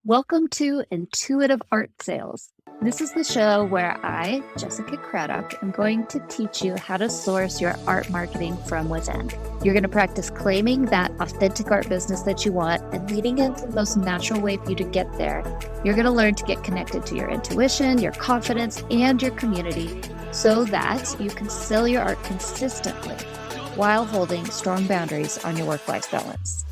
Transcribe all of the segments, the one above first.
Welcome to Intuitive Art Sales. This is the show where I, Jessica Craddock, am going to teach you how to source your art marketing from within. You're going to practice claiming that authentic art business that you want and leading into the most natural way for you to get there. You're going to learn to get connected to your intuition, your confidence, and your community so that you can sell your art consistently while holding strong boundaries on your work-life balance.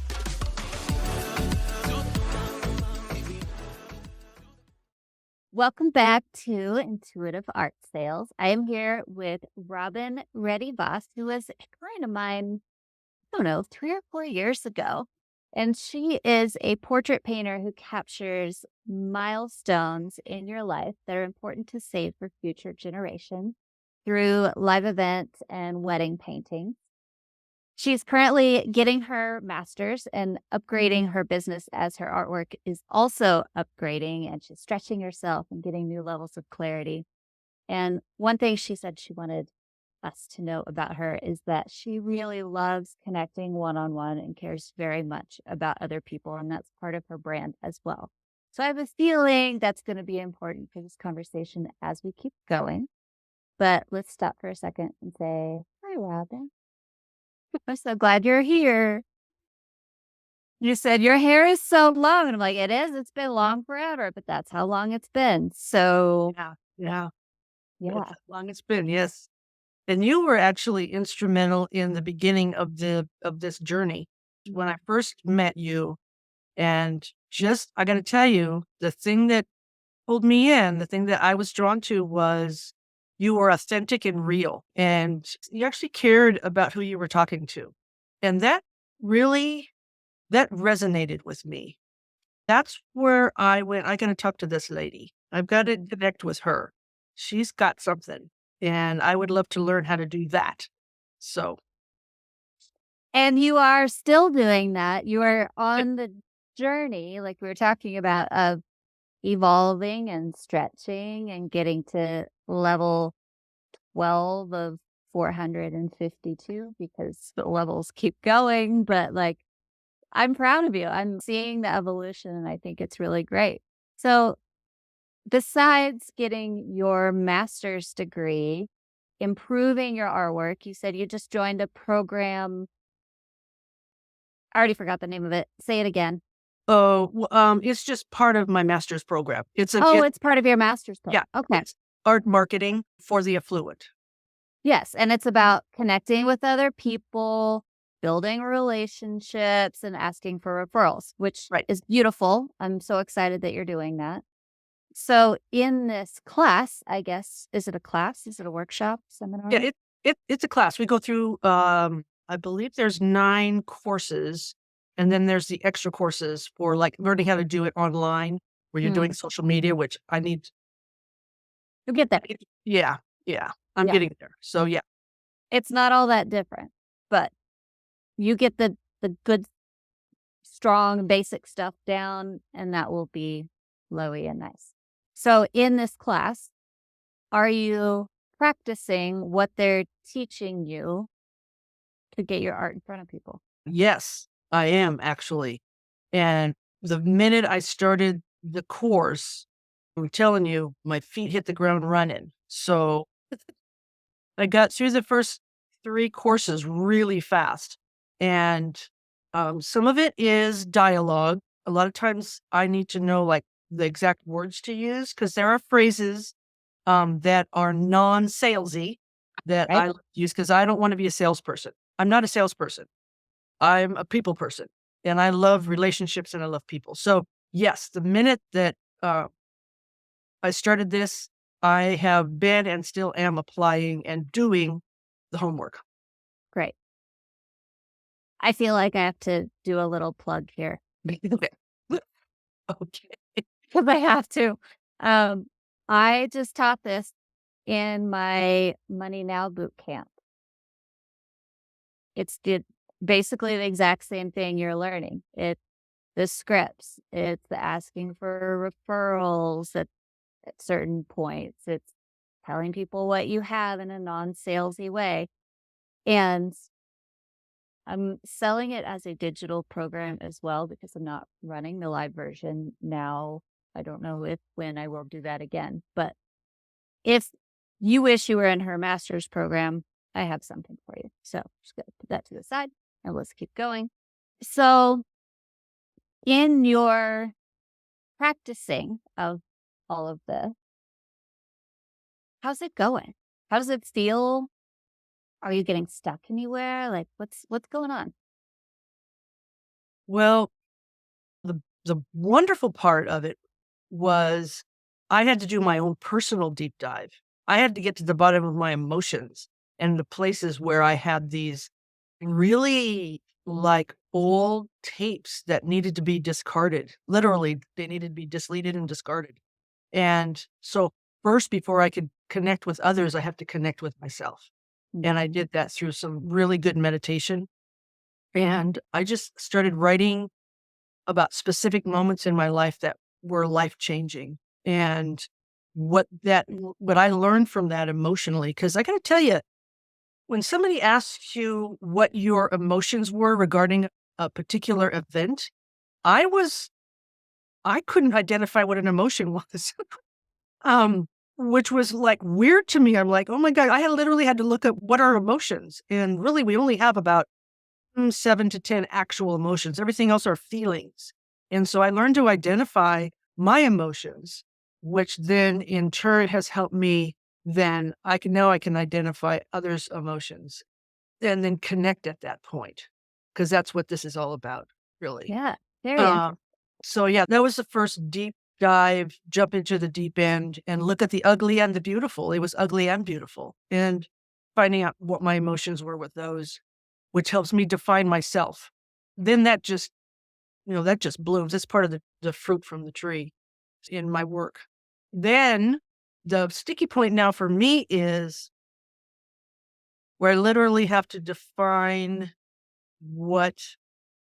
Welcome back to Intuitive Art Sales. I am here with Robyn Ready Voth, who was a client of mine, 3 or 4 years ago. And she is a portrait painter who captures milestones in your life that are important to save for future generations through live events and wedding paintings. She's currently getting her master's and upgrading her business as her artwork is also upgrading, and she's stretching herself and getting new levels of clarity. And one thing she said she wanted us to know about her is that she really loves connecting one-on-one and cares very much about other people, and that's part of her brand as well. So I have a feeling that's going to be important for this conversation as we keep going. But let's stop for a second and say, hi, Robyn. I'm so glad you're here. You said your hair is so long. And I'm like, it is. It's been long forever, but that's how long it's been. So, Yeah. yeah. That's how long it's been, yes. And you were actually instrumental in the beginning of this journey. When I first met you, and I got to tell you, the thing that pulled me in, the thing that I was drawn to was you were authentic and real, and you actually cared about who you were talking to. And that resonated with me. That's where I went, I got to talk to this lady. I've got to connect with her. She's got something, and I would love to learn how to do that. So, And you are still doing that. You are on the journey, like we were talking about, of evolving and stretching and getting to level 12 of 452 because the levels keep going. But like, I'm proud of you. I'm seeing the evolution and I think it's really great. So, besides getting your master's degree, improving your artwork, you said you just joined a program. I already forgot the name of it. Say it again. it's just part of my master's program. It's part of your master's program. Yeah. Okay. It's art marketing for the affluent. Yes. And it's about connecting with other people, building relationships, and asking for referrals, which is beautiful. I'm so excited that you're doing that. So in this class, I guess, is it a class? Is it a workshop, seminar? Yeah, it's a class. We go through, I believe there's 9 courses, and then there's the extra courses for like learning how to do it online, where you're doing social media, which I need. You'll get there. Yeah. I'm getting there. So yeah. It's not all that different, but you get the good, strong, basic stuff down, and that will be flowy and nice. So in this class, are you practicing what they're teaching you to get your art in front of people? Yes, I am actually. And the minute I started the course, I'm telling you, my feet hit the ground running. So I got through the first 3 courses really fast. And some of it is dialogue. A lot of times I need to know like the exact words to use because there are phrases that are non-salesy that I use because I don't want to be a salesperson. I'm not a salesperson. I'm a people person, and I love relationships and I love people. So yes, the minute that I started this, I have been and still am applying and doing the homework. Great. I feel like I have to do a little plug here. Okay. Because I have to. I just taught this in my Money Now boot camp. It's basically the exact same thing you're learning. It's the scripts. It's the asking for referrals at certain points. It's telling people what you have in a non-salesy way. And I'm selling it as a digital program as well because I'm not running the live version now. I don't know if when I will do that again. But if you wish you were in her master's program, I have something for you. So just gonna put that to the side and let's keep going. So in your practicing of all of this, how's it going? How does it feel? Are you getting stuck anywhere? Like what's going on? Well, the wonderful part of it was I had to do my own personal deep dive. I had to get to the bottom of my emotions and the places where I had these really, like, old tapes that needed to be discarded. Literally, they needed to be deleted and discarded. And so first, before I could connect with others, I have to connect with myself. And I Mhm. did that through some really good meditation. And I just started writing about specific moments in my life that were life changing and what I learned from that emotionally. Because I got to tell you, when somebody asks you what your emotions were regarding a particular event, I was I couldn't identify what an emotion was. um, which was like weird to me. I'm like, oh my God, I had literally had to look up what are emotions. And really we only have about 7 to 10 actual emotions. Everything else are feelings. And so I learned to identify my emotions, which then in turn has helped me. Then I can identify others' emotions and then connect at that point, because that's what this is all about, really. Yeah, very Um, interesting. so yeah, that was the first deep dive, jump into the deep end and look at the ugly and the beautiful. It was ugly and beautiful. And finding out what my emotions were with those, which helps me define myself. Then that just blooms. That's part of the fruit from the tree in my work. Then the sticky point now for me is where I literally have to define what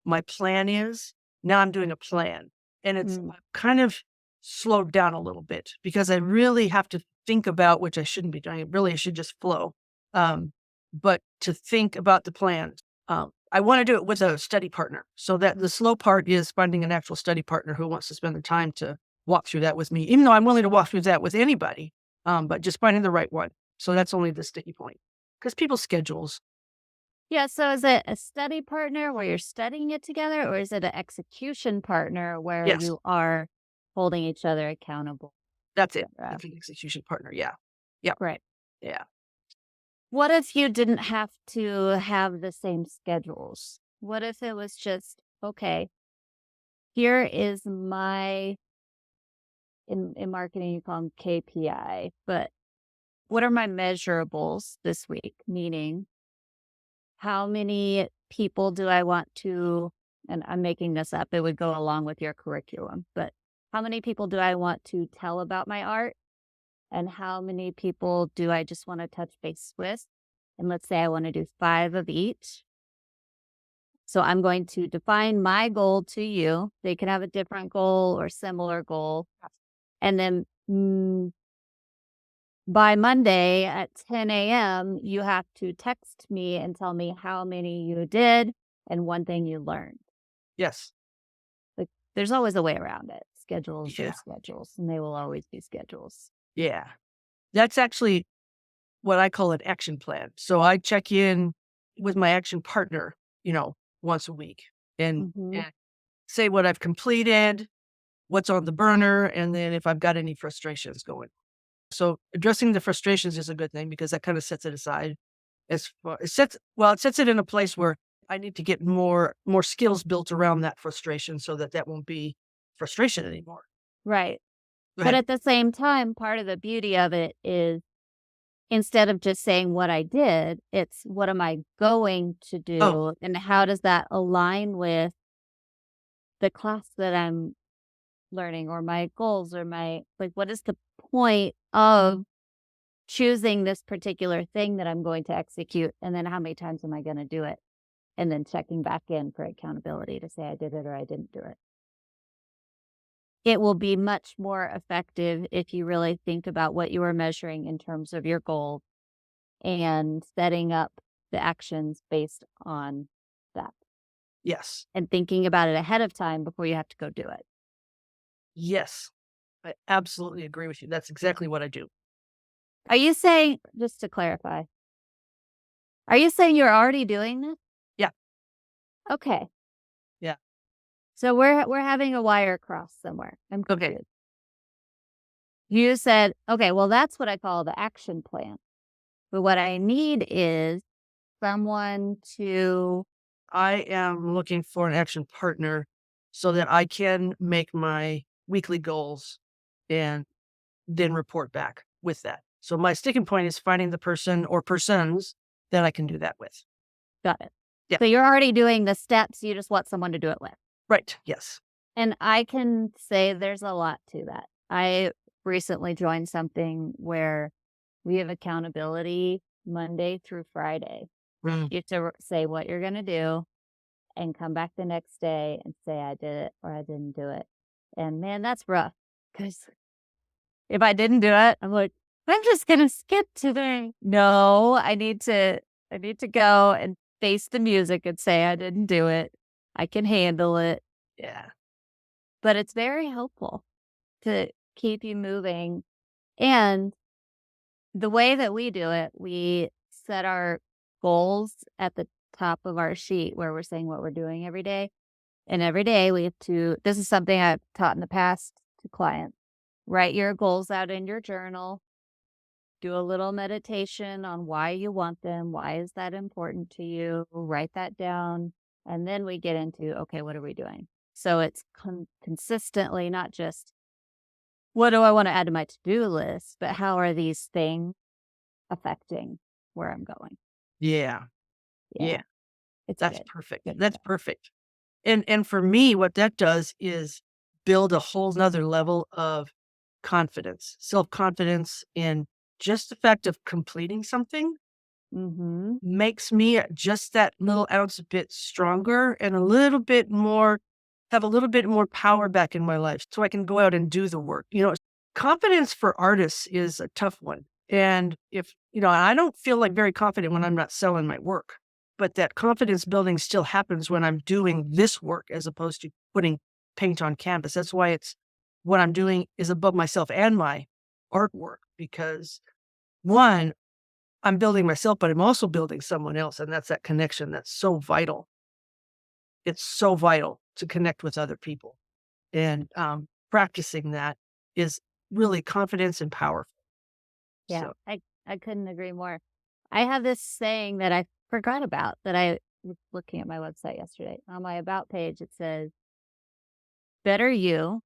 my plan is. Now I'm doing a plan, and Mm, I've kind of slowed down a little bit because I really have to think about, which I shouldn't be doing. Really, I should just flow. But to think about the plan, I want to do it with a study partner. So that the slow part is finding an actual study partner who wants to spend the time to walk through that with me, even though I'm willing to walk through that with anybody. But just finding the right one. So that's only the sticky point because people's schedules. yeah, so is it a study partner where you're studying it together, or is it an execution partner where Yes, you are holding each other accountable, that's it. etcetera? It's an execution partner. Yeah. Yep. Right. Yeah. What if you didn't have to have the same schedules? What if it was just, okay, here is my in marketing you call them KPI, but what are my measurables this week? Meaning how many people do I want to, and I'm making this up, it would go along with your curriculum, but how many people do I want to tell about my art? And how many people do I just want to touch base with? And let's say I want to do 5 of each. So I'm going to define my goal to you. They can have a different goal or similar goal. And then by Monday at 10 a.m., you have to text me and tell me how many you did and one thing you learned. Yes. Like, there's always a way around it. Schedules are Yeah. schedules, and they will always be schedules. Yeah. That's actually what I call an action plan. So I check in with my action partner, once a week and Mhm. say what I've completed, what's on the burner, and then if I've got any frustrations going. So addressing the frustrations is a good thing because that kind of sets it aside. It sets it in a place where I need to get more skills built around that frustration so that that won't be frustration anymore. Right. Go But ahead. at the same time, part of the beauty of it is instead of just saying what I did, it's what am I going to Oh, do and how does that align with the class that I'm learning or my goals or my like what is the point of choosing this particular thing that I'm going to execute and then how many times am I going to do it? And then checking back in for accountability to say I did it or I didn't do it. It will be much more effective if you really think about what you are measuring in terms of your goal and setting up the actions based on Yes. and thinking about it ahead of time before you have to go do it. Yes. I absolutely agree with you. That's exactly what I do. Are you saying, just to clarify, are you saying you're already doing this? Yeah. Okay. Yeah. So we're having a wire cross somewhere. I'm Okay. confused. You said, okay, well, that's what I call the action plan. But what I need is someone to, I am looking for an action partner so that I can make my weekly goals and then report back with that. So my sticking point is finding the person or persons that I can do that with. got it. Yeah. So you're already doing the steps. You just want someone to do it with. Right. Yes. And I can say there's a lot to that. I recently joined something where we have accountability Monday through Friday. Mm. You have to say what you're going to do and come back the next day and say, I did it or I didn't do it. And man, that's rough because if I didn't do it, I'm like, I'm just going to skip today. No, I need to go and face the music and say, I didn't do it. I can handle it. Yeah. But it's very helpful to keep you moving. And the way that we do it, we set our goals at the top of our sheet where we're saying what we're doing every day. And every day we have to, this is something I've taught in the past to clients. Write your goals out in your journal. Do a little meditation on why you want them. Why is that important to you? Write that down. And then we get into, okay, what are we doing? So it's consistently not just what do I want to add to my to-do list, but how are these things affecting where I'm going? Yeah. Yeah, Yeah. it's That's good. perfect. Good That's stuff. perfect. And for me, what that does is build a whole nother level of confidence, self-confidence in just the fact of completing something Mhm. makes me just that little ounce a bit stronger and a little bit more have a little bit more power back in my life so I can go out and do the work. Confidence for artists is a tough one. And I don't feel like very confident when I'm not selling my work, but that confidence building still happens when I'm doing this work as opposed to putting paint on canvas. That's why it's what I'm doing is above myself and my artwork because one, I'm building myself, but I'm also building someone else. And that's that connection that's so vital. It's so vital to connect with other people. And practicing that is really confidence and powerful. Yeah, So, I couldn't agree more. I have this saying that I forgot about that I was looking at my website yesterday. On my about page, it says, better you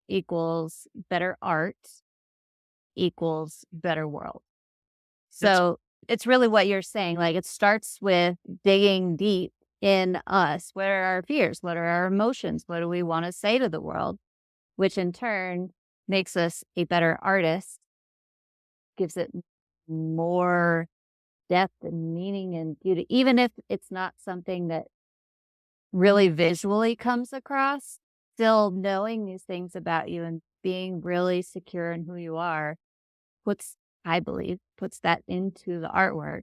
equals better art equals better world. that's So it's really what you're saying. Like it starts with digging deep in us. What are our fears? What are our emotions? What do we want to say to the world? Which in turn makes us a better artist, gives it more depth and meaning and beauty, even if it's not something that really visually comes across, still knowing these things about you and being really secure in who you are puts, I believe, puts that into the artwork,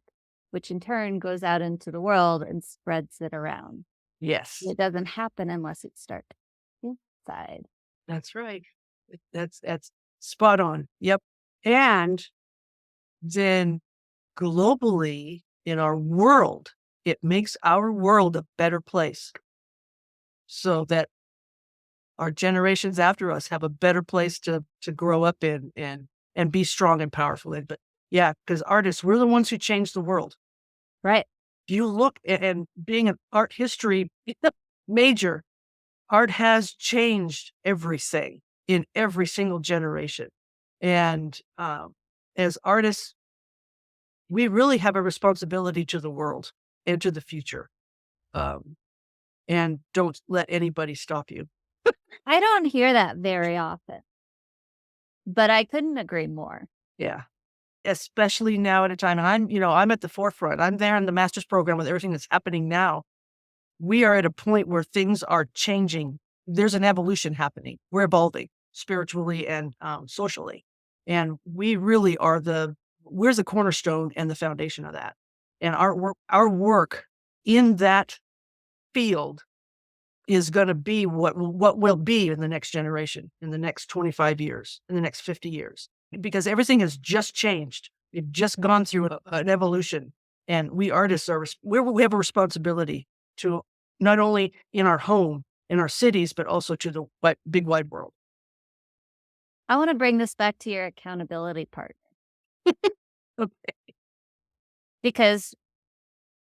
which in turn goes out into the world and spreads it around. yes, It doesn't happen unless it starts inside. that's right. That's spot on. Yep. And then globally in our world, it makes our world a better place so that our generations after us have a better place to grow up in and be strong and powerful in. But yeah, because artists, we're the ones who change the world. Right. You look and being an art history major, art has changed everything in every single generation. And as artists, we really have a responsibility to the world and to the future. Um, and don't let anybody stop you. I don't hear that very often, but I couldn't agree more. Yeah. Especially now at a time, and I'm at the forefront. I'm there in the master's program with everything that's happening now. We are at a point where things are changing. There's an evolution happening. We're evolving spiritually and socially. And we really are we're the cornerstone and the foundation of that. And our work in that field is going to be what will be in the next generation, in the next 25 years, in the next 50 years, because everything has just changed. We've just gone through an evolution, and we artists we have a responsibility to not only in our home, in our cities, but also to the big wide world. I want to bring this back to your accountability part Okay. because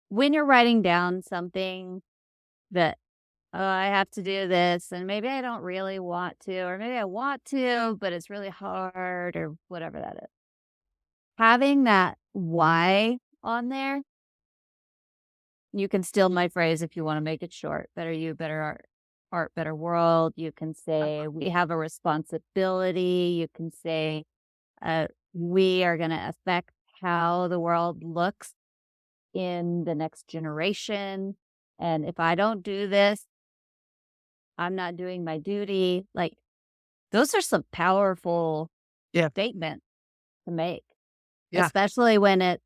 when you're writing down something that, oh, I have to do this, and maybe I don't really want to, or maybe I want to, but it's really hard, or whatever that is. Having that why on there, you can steal my phrase if you want to make it short. Better you, better art, better world. You can say we have a responsibility. You can say we are going to affect how the world looks in the next generation. And if I don't do this, I'm not doing my duty. Like, those are some powerful Yeah. statements to make, Yeah. especially when it's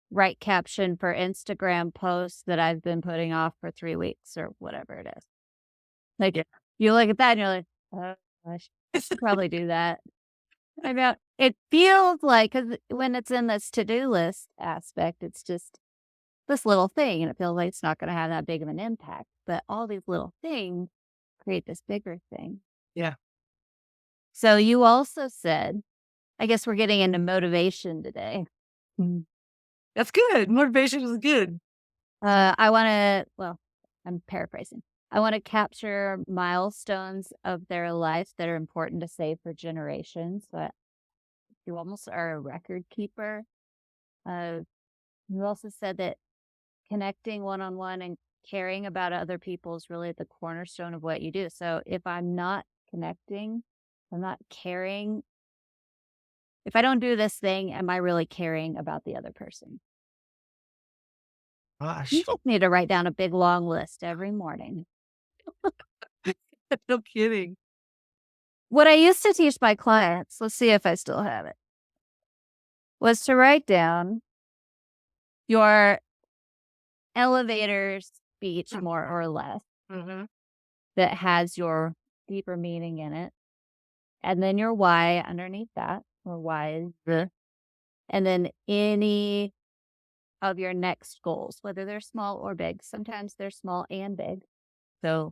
right caption for Instagram posts that I've been putting off for 3 weeks or whatever it is. Like, you look at that and you're like, oh, I should probably do that. I know it feels like, because when it's in this to-do list aspect, it's just this little thing, and it feels like it's not going to have that big of an impact. But all these little things create this bigger thing. Yeah. So you also said, I guess we're getting into motivation today. That's good. Motivation is good. I want to, well, I'm paraphrasing. I want to capture milestones of their life that are important to save for generations. So you almost are a record keeper. You also said that connecting one-on-one and caring about other people is really the cornerstone of what you do. So if I'm not connecting, I'm not caring. If I don't do this thing, am I really caring about the other person? Gosh. You just need to write down a big long list every morning. No kidding. What I used to teach my clients, let's see if I still have it, was to write down your elevator speech, more or less, that has your deeper meaning in it. And then your why underneath that, or why is the, and then any of your next goals, whether they're small or big. Sometimes they're small and big. So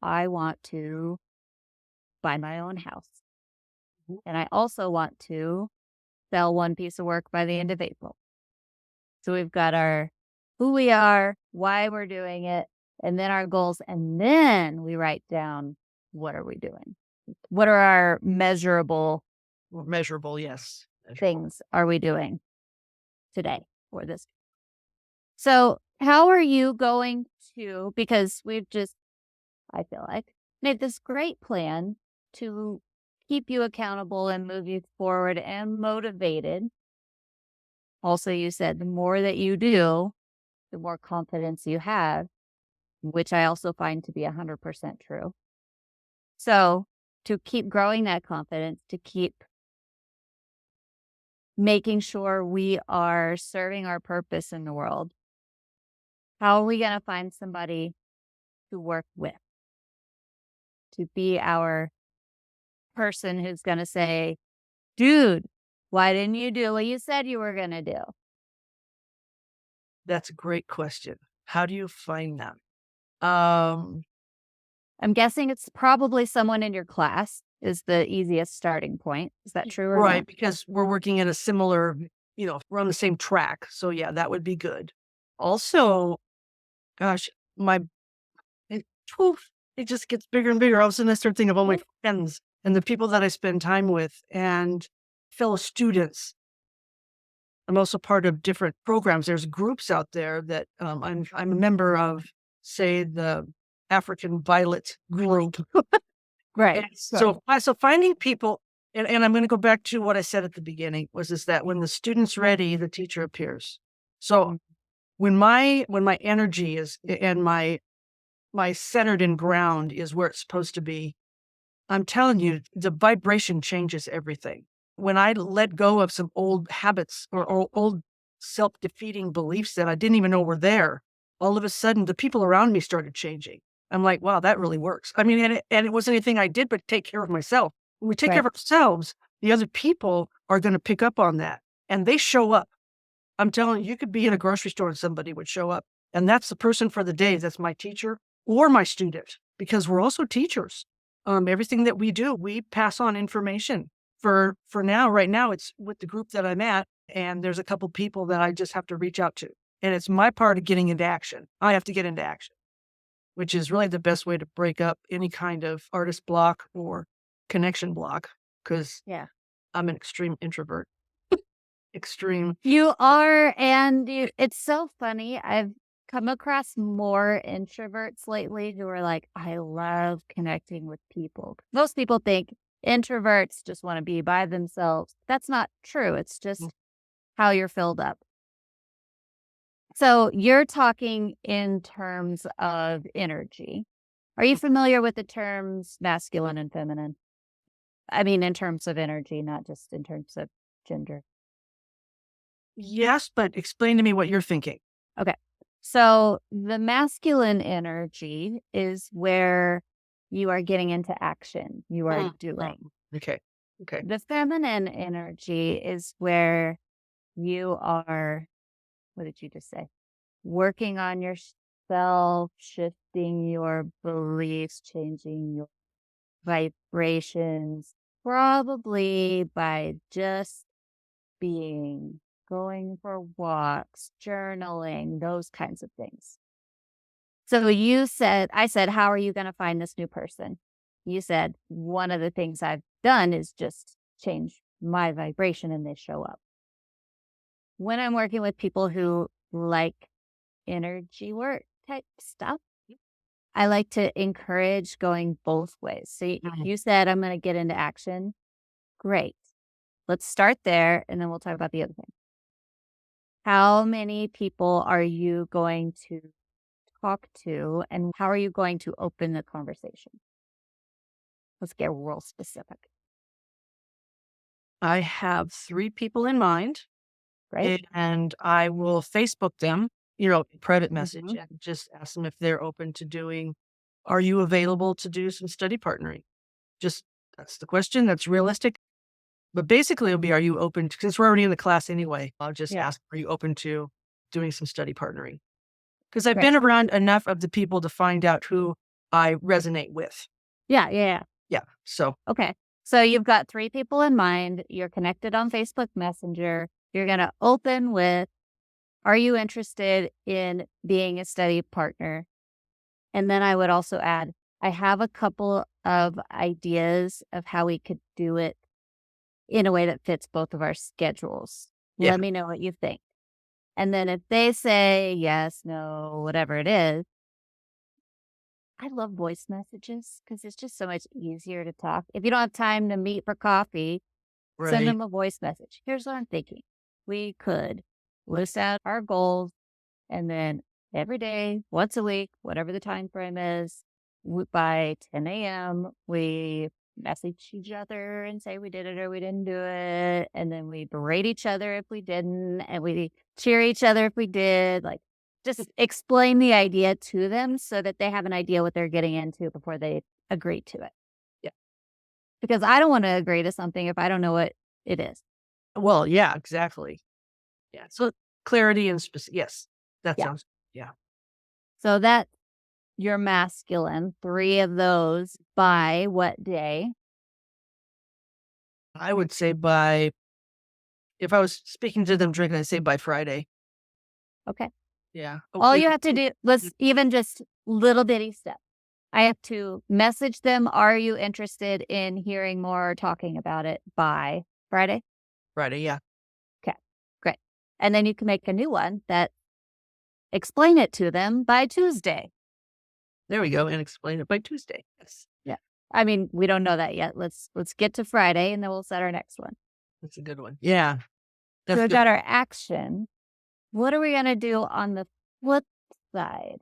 I want to buy my own house. And I also want to sell one piece of work by the end of April. So we've got our who we are, why we're doing it, and then our goals. And then we write down, what are we doing? What are our measurable Measurable, yes. Measurable. things are we doing today for this? So how are you going to, because we've just, I feel like, made this great plan to keep you accountable and move you forward and motivated. Also, you said the more that you do, the more confidence you have, which I also find to be 100% true. So to keep growing that confidence, to keep making sure we are serving our purpose in the world, how are we going to find somebody to work with, to be our person who's going to say, dude, why didn't you do what you said you were going to do? That's a great question. How do you find them? I'm guessing it's probably someone in your class is the easiest starting point. Is that true or Right, not? because we're working in a similar, we're on the same track. So yeah, that would be good. Also, gosh, it just gets bigger and bigger. All of a sudden I start thinking of all my friends and the people that I spend time with and fellow students. I'm also part of different programs. There's groups out there that I'm a member of, say, the African Violet group. Right. So finding people, and I'm going to go back to what I said at the beginning, is that when the student's ready, the teacher appears. So when my energy is and my centered and ground is where it's supposed to be, I'm telling you, the vibration changes everything. When I let go of some old habits or old self-defeating beliefs that I didn't even know were there, all of a sudden the people around me started changing. I'm like, wow, that really works. I mean, and it wasn't anything I did but take care of myself. When we take care Right. of ourselves, the other people are going to pick up on that and they show up. I'm telling you, you could be in a grocery store and somebody would show up. And that's the person for the day. That's my teacher or my student, because we're also teachers. Everything that we do, we pass on information. For now, right now, it's with the group that I'm at, and there's a couple people that I just have to reach out to. And it's my part of getting into action. I have to get into action, which is really the best way to break up any kind of artist block or connection block, because Yeah. I'm an extreme introvert. Extreme. You are, and it's so funny. I've come across more introverts lately who are like, I love connecting with people. Most people think introverts just want to be by themselves. That's not true. It's just how you're filled up. So you're talking in terms of energy. Are you familiar with the terms masculine and feminine? I mean, in terms of energy, not just in terms of gender. Yes, but explain to me what you're thinking. Okay. So the masculine energy is where you are getting into action, you are doing. Okay. Okay. The feminine energy is where you are, what did you just say? Working on yourself, shifting your beliefs, changing your vibrations, probably by just being, going for walks, journaling, those kinds of things. So I said, how are you going to find this new person? You said, one of the things I've done is just change my vibration and they show up. When I'm working with people who like energy work type stuff, I like to encourage going both ways. So you said, I'm going to get into action. Great. Let's start there and then we'll talk about the other thing. How many people are you going to talk to and how are you going to open the conversation? Let's get real specific, I have 3 people in mind, right? and I will Facebook them, private message, Mhm. and just ask them if they're open to doing, "Are you available to do some study partnering?" Just that's the question, that's realistic. But basically, it'll be, "Are you open to," since we're already in the class anyway, I'll just Yeah, ask, "Are you open to doing some study partnering?" Because I've great. been around enough of the people to find out who I resonate with. Yeah, yeah, yeah. Yeah, so Okay. So you've got 3 people in mind. You're connected on Facebook Messenger. You're going to open with, are you interested in being a study partner? And then I would also add, I have a couple of ideas of how we could do it in a way that fits both of our schedules. yeah, Let me know what you think. And then if they say yes, no, whatever it is, I love voice messages because it's just so much easier to talk. If you don't have time to meet for coffee, send right. them a voice message. Here's what I'm thinking. We could list out our goals and then every day, once a week, whatever the time frame is, by 10 a.m., we message each other and say we did it or we didn't do it. And then we berate each other if we didn't. And we cheer each other if we did. Like, just explain the idea to them so that they have an idea what they're getting into before they agree to it. Yeah. Because I don't want to agree to something if I don't know what it is. Well, yeah, exactly. Yeah, so clarity and yes, that Yeah. sounds yeah. So that you're masculine, 3 of those by what day? I would say by if I was speaking to them drinking, I'd say by Friday. Okay. Yeah. Oh, All it you have to do, let's even just little bitty step. I have to message them, "Are you interested in hearing more or talking about it by Friday?" Friday, yeah. Okay, great. And then you can make a new one that explain it to them by Tuesday. There we go, and explain it by Tuesday. Yes, Yeah. I mean, we don't know that yet. Let's get to Friday and then we'll set our next one. that's a good one. Yeah, So that's we've good. got our action. What are we gonna do on the flip side?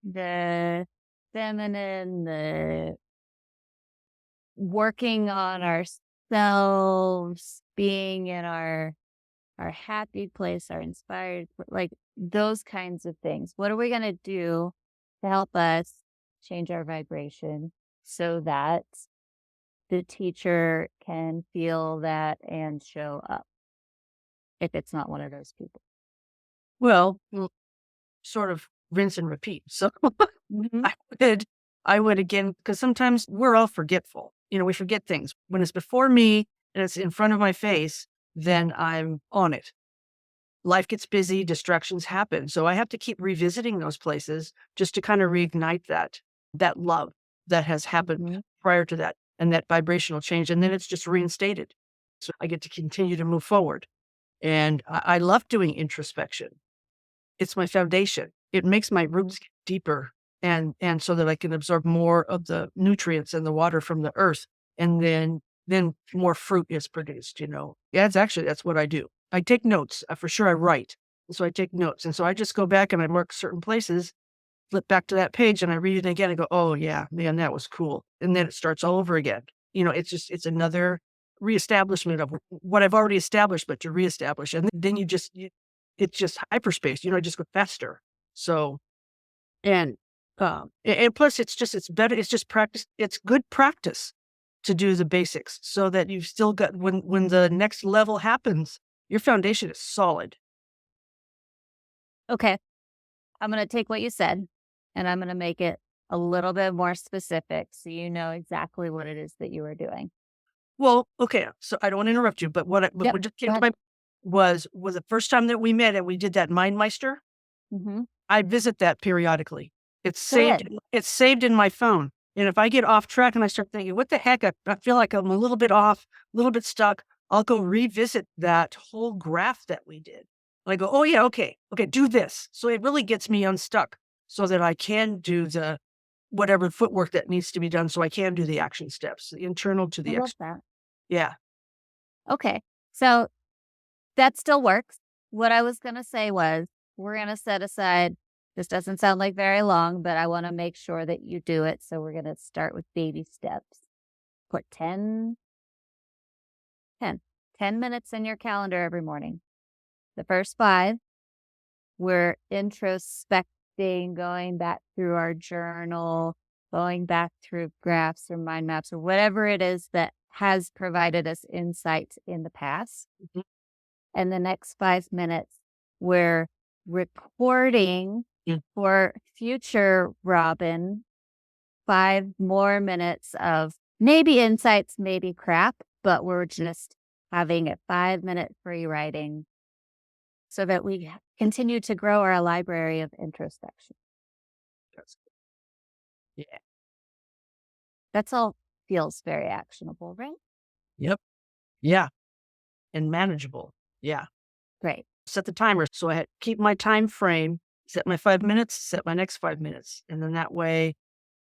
The feminine, the working on ourselves, being in our happy place, our inspired, like those kinds of things. What are we going to do to help us change our vibration so that the teacher can feel that and show up if it's not one of those people? Well, sort of rinse and repeat. So Hmm. I would I would again, because sometimes we're all forgetful. We forget things. When it's before me and it's in front of my face, then I'm on it. Life gets busy, distractions happen. So I have to keep revisiting those places just to kind of reignite that love that has happened Hmm. prior to that and that vibrational change. And then it's just reinstated. So I get to continue to move forward. And I love doing introspection. It's my foundation. It makes my roots get deeper and so that I can absorb more of the nutrients and the water from the earth. And then more fruit is produced. Yeah, that's what I do. I take notes. For sure I write. And so I take notes. And so I just go back and I mark certain places, flip back to that page and I read it again and go, oh yeah, man, that was cool. And then it starts all over again. It's another reestablishment of what I've already established, but to reestablish. And then it's just hyperspace, I just go faster. So, and, and plus it's better. It's just practice. It's good practice to do the basics so that you've still got, when the next level happens, your foundation is solid. Okay. I'm going to take what you said and I'm going to make it a little bit more specific so you know exactly what it is that you are doing. Well, okay. So I don't want to interrupt you, but Yep. what just Go came to ahead. my was the first time that we met and we did that Mind Meister. Hmm. I visit that periodically. It's saved Good. it's saved in my phone, and if I get off track and I start thinking, "What the heck? I feel like I'm a little bit off, a little bit stuck," I'll go revisit that whole graph that we did. And I go, "Oh, yeah, okay. Okay, do this." So it really gets me unstuck so that I can do the whatever footwork that needs to be done so I can do the action steps, the internal to I the love ex. that. Yeah. Okay. So that still works. What I was going to say was we're going to set aside, this doesn't sound like very long, but I want to make sure that you do it. So we're going to start with baby steps. Put 10 minutes in your calendar every morning. The first 5, we're introspecting, going back through our journal, going back through graphs or mind maps or whatever it is that has provided us insights in the past. Mhm. And the next 5 minutes, we're recording Mm. for future Robin 5 more minutes of maybe insights, maybe crap, but we're just having a 5-minute free writing so that we continue to grow our library of introspection. That's yeah. That's all feels very actionable, right? Yep. Yeah, and manageable. Yeah. Great. Set the timer. So I had keep my time frame, set my 5 minutes, set my next 5 minutes. And then that way,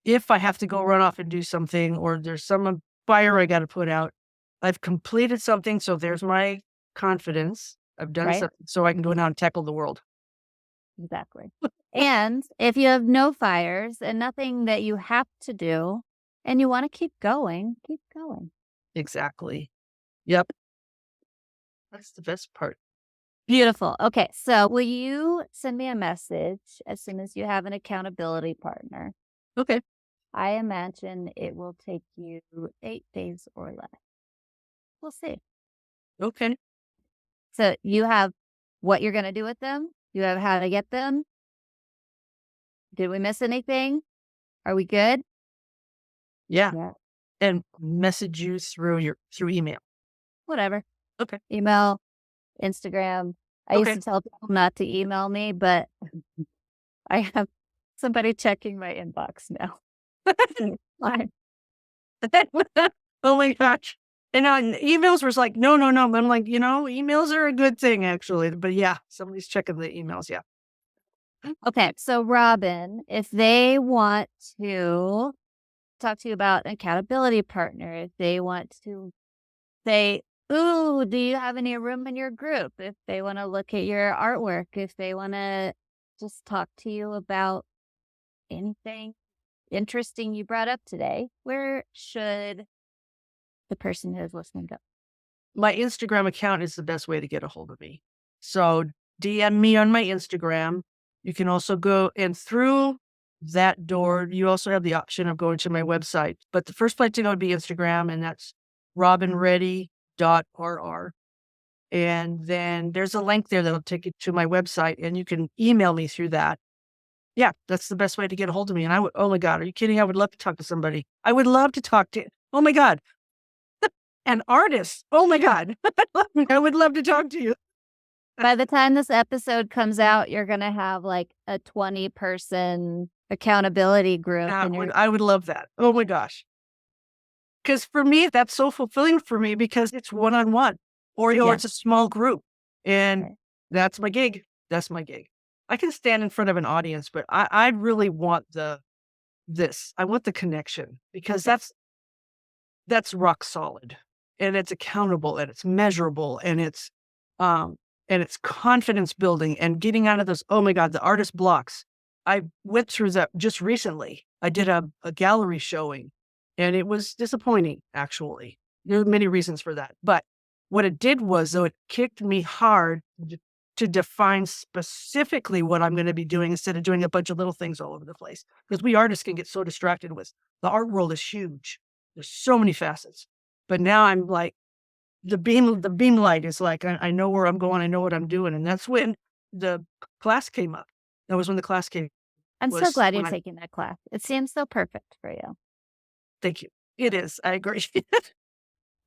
if I have to go run off and do something or there's some fire I got to put out, I've completed something. So there's my confidence. I've done Right? something so I can go now and tackle the world. Exactly. And if you have no fires and nothing that you have to do and you want to keep going, keep going. Exactly. Yep. That's the best part. Beautiful. Okay. So will you send me a message as soon as you have an accountability partner? Okay. I imagine it will take you 8 days or less. We'll see. Okay. So you have what you're going to do with them. You have how to get them. Did we miss anything? Are we good? Yeah. Yeah. And message you through email. Whatever. Okay. Email, Instagram. I used Okay. to tell people not to email me, but I have somebody checking my inbox now. Fine. Oh my gosh. And emails was like, no, no, no. But I'm like, emails are a good thing actually. But yeah, somebody's checking the emails. Yeah. Okay. So, Robin, if they want to talk to you about an accountability partner, if they want to say, ooh, do you have any room in your group? If they want to look at your artwork, if they want to just talk to you about anything interesting you brought up today, where should the person who is listening go? My Instagram account is the best way to get a hold of me. So DM me on my Instagram. You can also go, and through that door, you also have the option of going to my website. But the first place to go would be Instagram, and that's robynready.rr. And then there's a link there that'll take you to my website, and you can email me through that. Yeah, that's the best way to get a hold of me. And oh my God, are you kidding? I would love to talk to somebody. I would love to talk to, oh my God, an artist. Oh my God. I would love to talk to you. By the time this episode comes out, you're going to have like a 20-person accountability group. I would love that. Oh my gosh. Because for me, that's so fulfilling for me because it's one-on-one or it's a small group. And that's my gig. That's my gig. I can stand in front of an audience, but I really want this. I want the connection because that's rock solid and it's accountable and it's measurable and it's confidence building and getting out of those, oh my God, the artist blocks. I went through that just recently. I did a gallery showing and it was disappointing, actually. There are many reasons for that. But what it did was, though, it kicked me hard to define specifically what I'm going to be doing instead of doing a bunch of little things all over the place. Because we artists can get so distracted with the art world is huge. There's so many facets. But now I'm like, the beam light is like, I know where I'm going. I know what I'm doing. And that's when the class came up. That was when the class came. I'm so glad you're taking that class. It seems so perfect for you. Thank you. It is. I agree.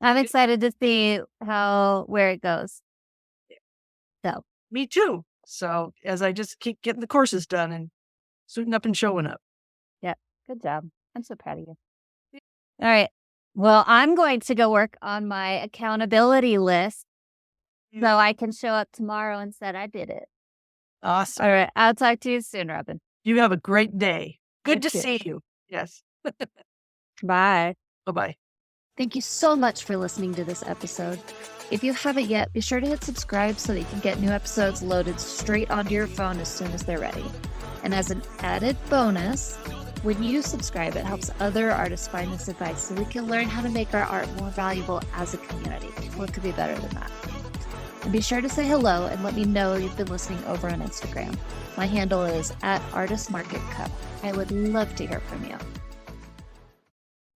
I'm excited to see where it goes. So me too. So as I just keep getting the courses done and suiting up and showing up. Yeah. Good job. I'm so proud of you. All right. Well, I'm going to go work on my accountability list so I can show up tomorrow and said I did it. Awesome. All right. I'll talk to you soon, Robyn. You have a great day. Good to see you. Yes. Bye. Bye-bye. Thank you so much for listening to this episode. If you haven't yet, be sure to hit subscribe so that you can get new episodes loaded straight onto your phone as soon as they're ready. And as an added bonus, when you subscribe, it helps other artists find this advice so we can learn how to make our art more valuable as a community. What could be better than that? And be sure to say hello and let me know you've been listening over on Instagram. My handle is @ArtistMarketCo. I would love to hear from you.